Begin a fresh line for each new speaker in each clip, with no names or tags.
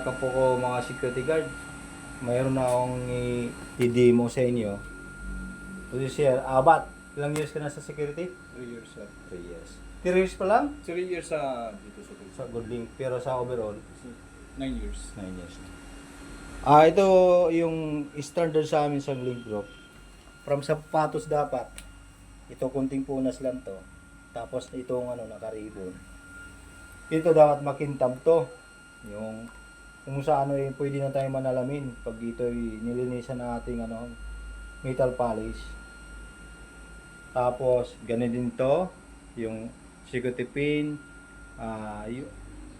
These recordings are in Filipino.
backup po ko mga security guard. Mayroon na akong i-demo sa inyo. So sir, Abat, ilang years ka na sa security?
3 years, sir.
3 years. 3 years pa lang?
3 years sa dito sa
Sa Goodlink, pero sa overall,
9 years.
9 years. Ito yung standard sa amin sa link group. From sapatos dapat. Ito kunting punas lang to. Tapos itong naka-ribbon. Ito dapat makintab to. Yung kung sa pwede na tayo manalamin pag ito nilinisan ng ating metal polish. Tapos ganun din to, yung security pin,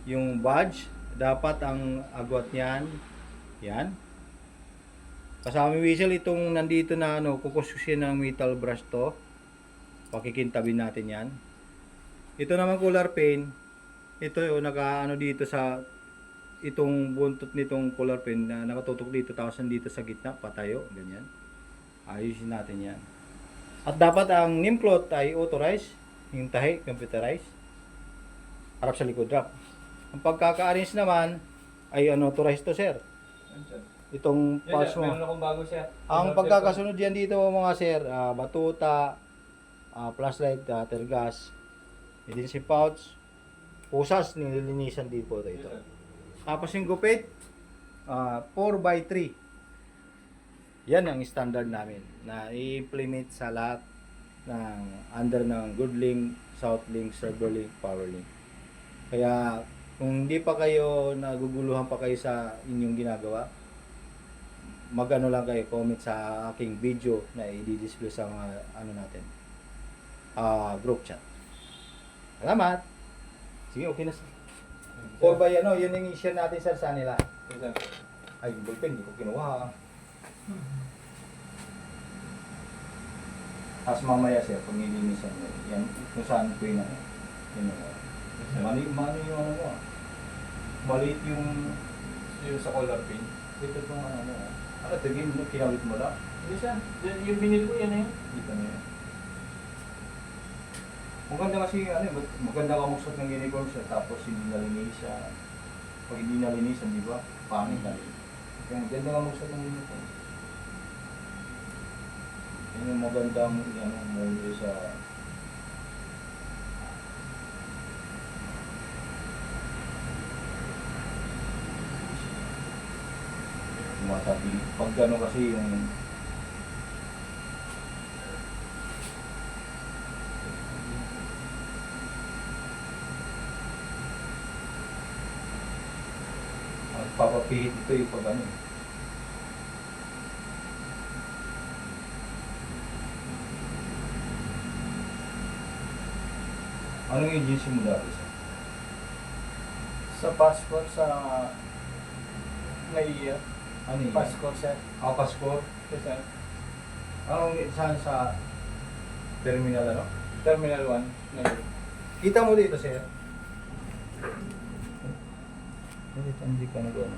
yung badge, dapat ang agwat niyan, yan. Kasama yung whistle, itong nandito na kukuskusin ng metal brush to. Pakikintabin natin yan. Ito naman color pin. Ito yung dito sa itong buntot nitong color pin na nakatutok dito, tapos nandito sa gitna, patayo, ganyan. Ayusin natin yan. At dapat ang name cloth ay authorized, yung tahi, computerized. Harap sa likod drop. Ang pagkaka-arrange naman ay unauthorized to, sir. Itong parts mo.
Meron akong bago, sir.
Ang pagkakasunod yan dito mga sir, batuta, flashlight, tergas, emergency pouch, pusas, nililinisan din po ito. Tapos yung gupit, 4x3. Yan ang standard namin na i-implement sa lahat ng under ng Goodlink, Southlink, Serverlink, Powerlink. Kaya kung hindi pa kayo naguguluhan pa kayo sa inyong ginagawa, magano lang kayo, comment sa aking video na i-display sa mga natin, group chat. Salamat. Sige, okay na sir. 4x yun yung i-share natin sir sa nila. Ay, yung ballpen, hindi ko kinuha. Tapos mamaya sir, pag nilinisan nyo, yan, kung saan ko yun mali yung maliit yung
sa color pin.
ito itong tigil mo, kinawit mo lang.
Hindi, sir. Yung binili ko, yan na yun.
Dito na yan. Maganda kasi, maganda ka magsot ng uniform siya, tapos hindi nalinisan. Pag hindi nalinisan, di ba? Pangit na rin. Kaya maganda ka magsot ng uniform. Yan yung magandang, muli sa matabi. Pag gano'n kasi yung papapihit ito yung pag ano. Anong agency mo dati sa?
Sa passport, sa NAIA.
Ano yun?
Passport, sir.
Passport?
Yes, sir.
Anong saan sa terminal
Terminal 1, NAIA.
Kita mo dito sir. Hindi ka nag-ano.